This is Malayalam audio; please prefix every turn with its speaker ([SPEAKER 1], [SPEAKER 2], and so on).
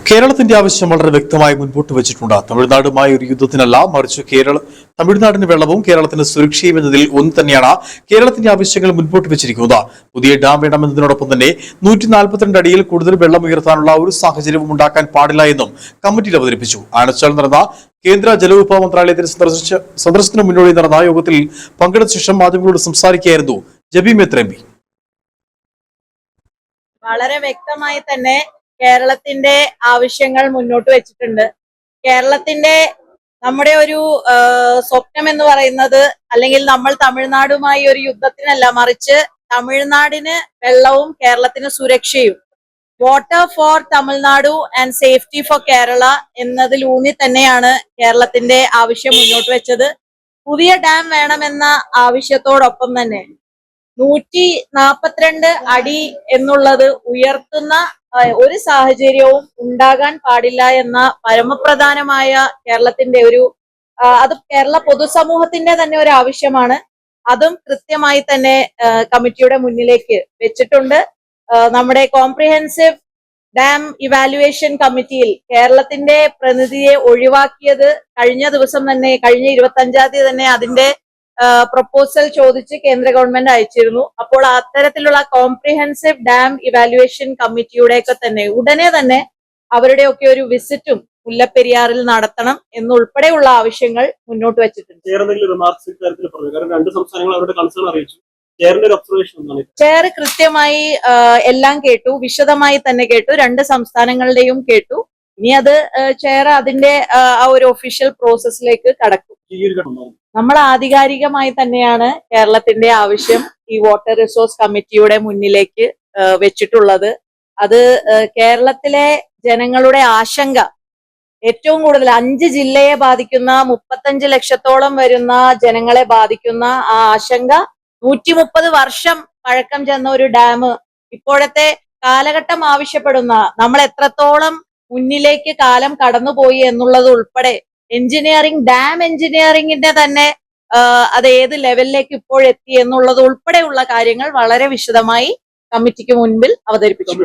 [SPEAKER 1] കേരളത്തിന്റെ ആവശ്യം വളരെ വ്യക്തമായി മുൻപോട്ട് വെച്ചിട്ടുണ്ട്. തമിഴ്നാടുമായി ഒരു യുദ്ധത്തിനല്ല, മറിച്ച് തമിഴ്നാടിന് വെള്ളവും കേരളത്തിന് സുരക്ഷയും എന്നതിൽ ഒന്ന് തന്നെയാണ് കേരളത്തിന്റെ ആവശ്യങ്ങൾ മുൻപോട്ട് വെച്ചിരിക്കുന്നത്. പുതിയ ഡാം വേണമെന്നതിനോടൊപ്പം തന്നെ 142 അടിയിൽ കൂടുതൽ വെള്ളം ഉയർത്താനുള്ള ഒരു സാഹചര്യവും ഉണ്ടാക്കാൻ പാടില്ല എന്നും കമ്മിറ്റിയിൽ അവതരിപ്പിച്ചു. ആനച്ചാൽ നടന്ന കേന്ദ്ര ജലവിഭവ മന്ത്രാലയത്തിന്റെ സന്ദർശനത്തിന് മുന്നോടി നടന്ന യോഗത്തിൽ പങ്കെടുത്ത ശേഷം മാധ്യമങ്ങളോട് സംസാരിക്കുകയായിരുന്നു ജബി മേത്ര എം പി.
[SPEAKER 2] വളരെ വ്യക്തമായി തന്നെ കേരളത്തിന്റെ ആവശ്യങ്ങൾ മുന്നോട്ട് വെച്ചിട്ടുണ്ട്. കേരളത്തിന്റെ നമ്മുടെ ഒരു സ്വപ്നം എന്ന് പറയുന്നത്, അല്ലെങ്കിൽ നമ്മൾ തമിഴ്നാടുമായി ഒരു യുദ്ധത്തിനല്ല, മറിച്ച് തമിഴ്നാടിന് വെള്ളവും കേരളത്തിന് സുരക്ഷയും, water for Tamil Nadu and safety for Kerala എന്നതിലൂന്നി തന്നെയാണ് കേരളത്തിന്റെ ആവശ്യം മുന്നോട്ട് വെച്ചത്. പുതിയ ഡാം വേണമെന്ന ആവശ്യത്തോടൊപ്പം തന്നെ 142 അടി എന്നുള്ളത് ഉയർത്തുന്ന ഒരു സാഹചര്യവും ഉണ്ടാകാൻ പാടില്ല എന്ന പരമപ്രധാനമായ കേരളത്തിന്റെ അത് കേരള പൊതുസമൂഹത്തിന്റെ തന്നെ ഒരു ആവശ്യമാണ്. അതും കൃത്യമായി തന്നെ കമ്മിറ്റിയുടെ മുന്നിലേക്ക് വെച്ചിട്ടുണ്ട്. നമ്മുടെ കോംപ്രിഹെൻസീവ് ഡാം ഇവാലുവേഷൻ കമ്മിറ്റിയിൽ കേരളത്തിന്റെ പ്രതിനിധിയെ ഒഴിവാക്കിയത് കഴിഞ്ഞ ദിവസം തന്നെ, കഴിഞ്ഞ 25-ാം തീയതി തന്നെ അതിന്റെ പ്രപ്പോസൽ ചോദിച്ച് കേന്ദ്ര ഗവൺമെന്റ് അയച്ചിരുന്നു. അപ്പോൾ അത്തരത്തിലുള്ള കോംപ്രിഹെൻസീവ് ഡാം ഇവാലുവേഷൻ കമ്മിറ്റിയുടെയൊക്കെ തന്നെ ഉടനെ തന്നെ അവരുടെയൊക്കെ ഒരു വിസിറ്റും മുല്ലപ്പെരിയാറിൽ നടത്തണം എന്നുൾപ്പെടെയുള്ള ആവശ്യങ്ങൾ മുന്നോട്ട് വെച്ചിട്ടുണ്ട്. ചെയർ കൃത്യമായി എല്ലാം കേട്ടു, വിശദമായി തന്നെ കേട്ടു, രണ്ട് സംസ്ഥാനങ്ങളുടെയും കേട്ടു. ഇനി അത് ചെയർ അതിന്റെ ആ ഒരു ഒഫീഷ്യൽ പ്രോസസ്സിലേക്ക് കടക്കും. നമ്മൾ ആധികാരികമായി തന്നെയാണ് കേരളത്തിന്റെ ആവശ്യം ഈ വാട്ടർ റിസോഴ്സ് കമ്മിറ്റിയുടെ മുന്നിലേക്ക് വെച്ചിട്ടുള്ളത്. അത് കേരളത്തിലെ ജനങ്ങളുടെ ആശങ്ക ഏറ്റവും കൂടുതൽ 5 ജില്ലയെ ബാധിക്കുന്ന 35 ലക്ഷത്തോളം വരുന്ന ജനങ്ങളെ ബാധിക്കുന്ന ആ ആശങ്ക, 130 വർഷം പഴക്കം ചെന്ന ഒരു ഡാം ഇപ്പോഴത്തെ കാലഘട്ടം ആവശ്യപ്പെടുന്ന, നമ്മൾ എത്രത്തോളം മുന്നിലേക്ക് കാലം കടന്നുപോയി എന്നുള്ളത് ഉൾപ്പെടെ എഞ്ചിനീയറിംഗ്, ഡാം എഞ്ചിനീയറിംഗിന്റെ തന്നെ അത് ഏത് ലെവലിലേക്ക് ഇപ്പോഴെത്തി എന്നുള്ളത് ഉൾപ്പെടെയുള്ള കാര്യങ്ങൾ വളരെ വിശദമായി കമ്മിറ്റിക്ക് മുൻപിൽ അവതരിപ്പിച്ചു.